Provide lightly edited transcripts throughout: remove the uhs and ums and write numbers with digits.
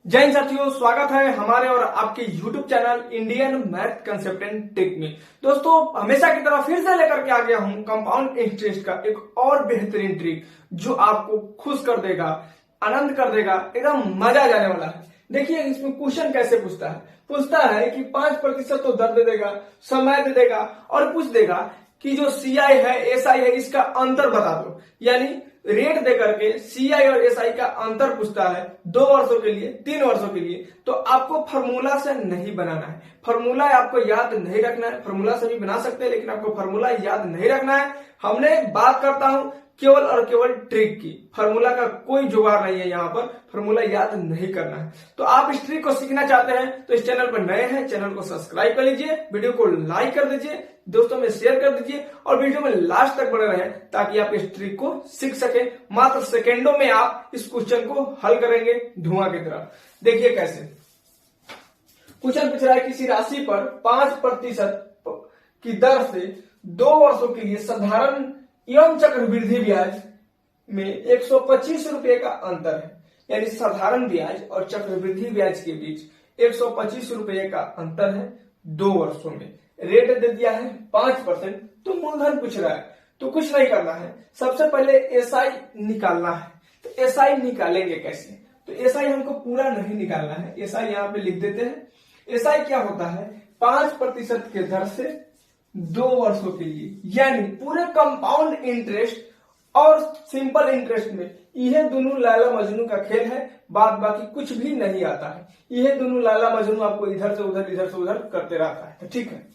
जय हिंद साथियों, स्वागत है हमारे और आपके YouTube channel Indian math concept and trick में। दोस्तों, हमेशा की तरह फिर से लेकर के आ गया हूं कंपाउंड इंटरेस्ट का एक और बेहतरीन ट्रिक जो आपको खुश कर देगा, आनंद कर देगा, एकदम मजा आ जाने वाला है। देखिए इसमें क्वेश्चन कैसे पूछता है कि 5% तो दर दे देगा, समय दे देगा और पूछ देगा कि जो CI है SI है इसका अंतर बता दो। यानी रेट दे करके CI और SI का अंतर पूछता है 2 वर्षों के लिए, 3 वर्षों के लिए। तो आपको फॉर्मूला से नहीं बनाना है, फॉर्मूला आपको याद नहीं रखना है। फॉर्मूला से भी बना सकते हैं लेकिन आपको फॉर्मूला याद नहीं रखना है। हमने बात करता हूं केवल और केवल ट्रिक की, फॉर्मूला का कोई जुगाड़ नहीं है। यहाँ पर फॉर्मूला याद नहीं करना है। तो आप इस ट्रिक को सीखना चाहते हैं तो इस चैनल पर नए हैं, चैनल को सब्सक्राइब कर लीजिए, वीडियो को लाइक कर दीजिए, दोस्तों में शेयर कर दीजिए और वीडियो में लास्ट तक बने रहें ताकि आप इस ट्रिक को सीख सके। मात्र सेकेंडों में आप इस क्वेश्चन को हल करेंगे धुआं की तरह। देखिए कैसे क्वेश्चन पूछ रहा है, किसी राशि पर 5% की दर से 2 वर्षों के लिए साधारण एवं चक्रवृद्धि ब्याज में 125 रुपए का अंतर है। यानी साधारण ब्याज और चक्रवृद्धि ब्याज के बीच 125 रुपए का अंतर है 2 वर्षों में। रेट दे दिया है 5%। तो मूलधन पूछ रहा है तो कुछ नहीं करना है, सबसे पहले SI निकालना है। तो SI निकालेंगे कैसे? तो SI हमको पूरा नहीं निकालना है, SI यहाँ पे लिख देते हैं। SI क्या होता है? 5% के दर से 2 वर्षों के लिए, यानी पूरे कंपाउंड इंटरेस्ट और सिंपल इंटरेस्ट में यह दोनों लाला मजनू का खेल है, बाद बाकी कुछ भी नहीं आता है। यह दोनों लाला मजनू आपको इधर से उधर करते रहता है। ठीक है,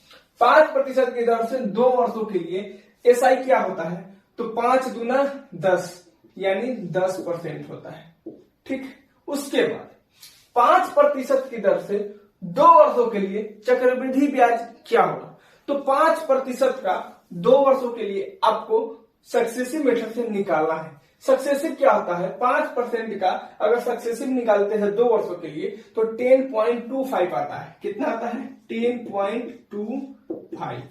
5% की दर से 2 वर्षों के लिए SI क्या होता है? तो 5 दूना 10 यानी 10% होता है। ठीक, उसके बाद 5% की दर से 2 वर्षों के लिए चक्रवृद्धि ब्याज क्या होगा? तो 5% का 2 वर्षों के लिए आपको सक्सेसिव मेथड से निकालना है। सक्सेसिव क्या होता है? 5% का अगर सक्सेसिव निकालते हैं 2 वर्षों के लिए तो 10.25 आता है। कितना आता है? 10.25।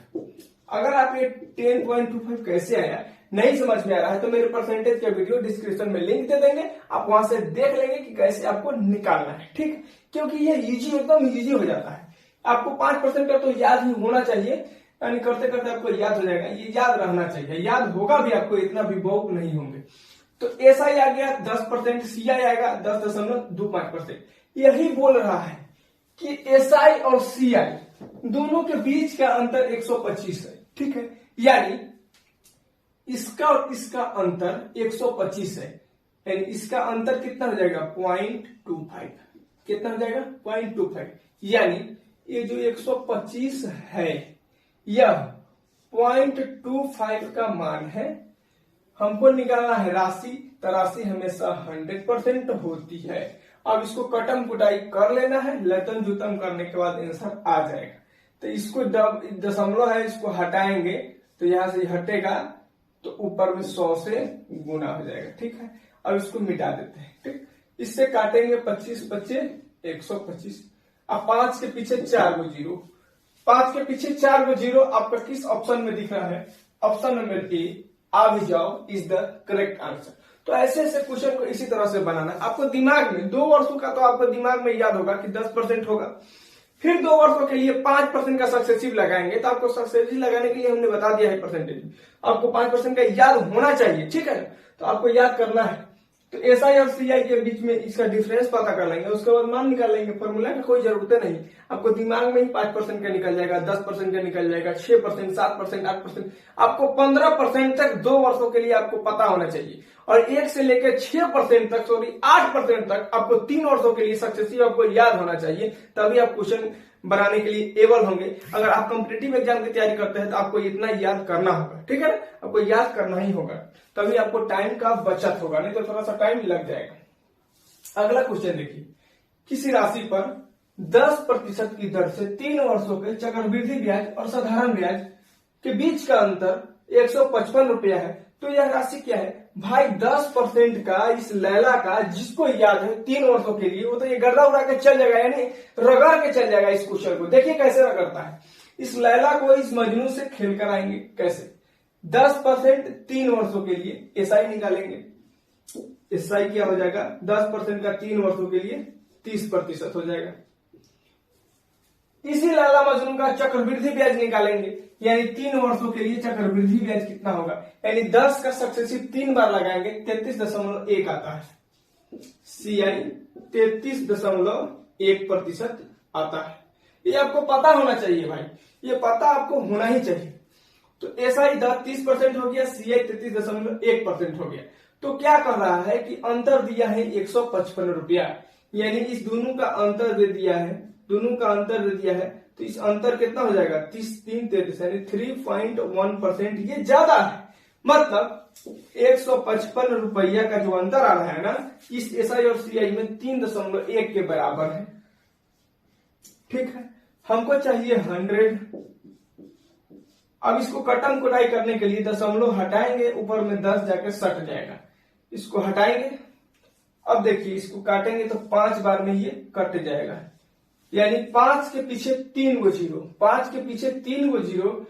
अगर आप ये 10.25 कैसे आया नहीं समझ में आ रहा है तो मेरे परसेंटेज का वीडियो डिस्क्रिप्शन में लिंक दे देंगे, आप वहां से देख लेंगे कि कैसे आपको निकालना है। ठीक, क्योंकि ये एकदम इजी हो जाता है। आपको 5% का तो याद ही होना चाहिए, यानी करते करते आपको याद हो जाएगा, ये याद रहना चाहिए। याद होगा भी आपको, इतना भी बेवकूफ नहीं होंगे। तो SI आ गया 10%, CI आएगा 10.25%। यही बोल रहा है कि SI और CI दोनों के बीच का अंतर 125 है। ठीक है, यानी इसका और इसका अंतर 125 है, यानी इसका अंतर कितना हो जाएगा? 0.25। कितना हो जाएगा? 0.25। यानी ये जो 125 है यह 0.25 का मान है। हमको निकालना है राशि, तो राशि हमेशा 100% होती है। अब इसको कटम कुटाई कर लेना है, लतन जुतम करने के बाद आंसर आ जाएगा। तो इसको दशमलव है, इसको हटाएंगे तो यहां से हटेगा तो ऊपर में 100 से गुना हो जाएगा। ठीक है, अब इसको मिटा देते हैं। ठीक, इससे काटेंगे 25 बच्चे 125। अब 5 के पीछे 4 गो जीरो, 5 के पीछे 4 गो जीरो आपका किस ऑप्शन में दिख रहा है? ऑप्शन नंबर ए, आ भी जाओ इज द करेक्ट आंसर। तो ऐसे ऐसे क्वेश्चन को इसी तरह से बनाना है। आपको दिमाग में 2 वर्षों का तो आपको दिमाग में याद होगा कि 10% होगा। फिर 2 वर्षों के लिए 5% का सक्सेसिव लगाएंगे तो आपको सक्सेसिव लगाने के लिए हमने बता दिया है परसेंटेज, आपको 5% का याद होना चाहिए। ठीक है, तो आपको याद करना है। तो SI और CI के बीच में इसका डिफरेंस पता कर लेंगे, उसके बाद मान निकाल लेंगे। फॉर्मूला की कोई जरूरत नहीं, आपको दिमाग में ही 5% का निकल जाएगा, 10% का निकल जाएगा, 6%, 7%, 8%। आपको 15% तक 2 वर्षों के लिए आपको पता होना चाहिए और 1 से लेकर 6% तक, 8% तक आपको 3 वर्षों के लिए सक्सेसिव आपको याद होना चाहिए। तभी आप क्वेश्चन बनाने के लिए एबल होंगे। अगर आप कॉम्पिटिटिव एग्जाम की तैयारी करते हैं तो आपको इतना याद करना होगा। ठीक है, आपको याद करना ही होगा, तभी आपको टाइम का बचत होगा, नहीं तो थोड़ा सा टाइम लग जाएगा। अगला क्वेश्चन देखिए, किसी राशि पर 10% की दर से 3 वर्षों के चक्रवृद्धि ब्याज और साधारण ब्याज के बीच का अंतर 155 रुपया है। तो यह राशि क्या है भाई? 10% का इस लैला का, जिसको याद है 3 वर्षों के लिए, वो तो ये गर्दा उड़ा के चल जाएगा, यानी रगड़ के चल जाएगा इस क्वेश्चन को। देखिए कैसे रगड़ता है। इस लैला को इस मजनू से खेल कर आएंगे। कैसे? 10% 3 वर्षों के लिए SI निकालेंगे। SI क्या हो जाएगा? 10% का 3 वर्षों के लिए 30% हो जाएगा। इसी लाला मजनू का चक्रवृद्धि ब्याज निकालेंगे, यानी 3 वर्षों के लिए चक्रवृद्धि ब्याज कितना होगा, यानी 10 का सक्सेसिव 3 बार लगाएंगे 33.1 आता है। CI 33.1% आता है। ये आपको पता होना चाहिए भाई, ये पता आपको होना ही चाहिए। तो SI 30% हो गया, CI 33.1% हो गया। तो क्या कर रहा है कि अंतर दिया है 155 रुपया, यानी इस दोनों का अंतर दे दिया है, तो इस अंतर कितना हो जाएगा 33 यानी 3.1% ये ज्यादा है। मतलब 155 रुपया का जो अंतर आ रहा है ना, इस SI और CI में 3.1 के बराबर है। ठीक है, हमको चाहिए 100। अब इसको कटम कुटाई करने के लिए दशमलव हटाएंगे, ऊपर में 10 जाकर सट जाएगा। इसको हटाएंगे, अब देखिए इसको काटेंगे तो 5 बार में ये कट जाएगा, यानी 5 के पीछे 3 गो जीरो, 5 के पीछे 3 go zero.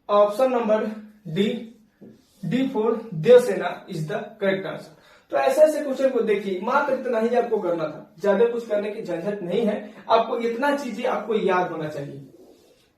Option number D4 Devsena is the correct answer. तो ऐसे ऐसे क्वेश्चन को देखिए, मात्र इतना ही आपको करना था, ज्यादा कुछ करने की झंझट नहीं है। आपको इतना चीजें आपको याद होना चाहिए,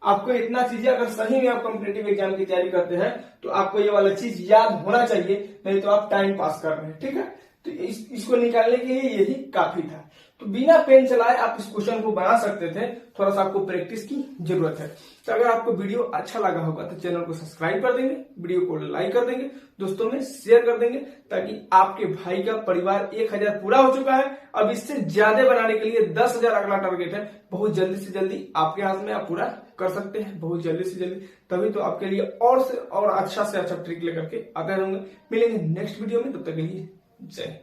आपको इतना चीजें, अगर सही में आप कॉम्पिटिटिव एग्जाम की तैयारी करते हैं तो आपको ये वाला चीज याद होना चाहिए, नहीं तो आप टाइम पास कर रहे हैं। ठीक है, तो इसको निकालने के लिए यही काफी था। तो बिना पेन चलाए आप इस क्वेश्चन को बना सकते थे, थोड़ा सा आपको प्रैक्टिस की जरूरत है। तो अगर आपको वीडियो अच्छा लगा होगा तो चैनल को सब्सक्राइब कर देंगे, वीडियो को लाइक कर देंगे, दोस्तों में शेयर कर देंगे, ताकि आपके भाई का परिवार 1000 पूरा हो चुका है। अब इससे ज्यादा बनाने के लिए 10,000 अगला टारगेट है। बहुत जल्दी से जल्दी आपके हाथ में, आप पूरा कर सकते हैं बहुत जल्दी से जल्दी। तभी तो आपके लिए और से और अच्छा से अच्छा ट्रिक लेकर के आते रहूंगा। मिलेंगे नेक्स्ट वीडियो में, तब तक के लिए जय।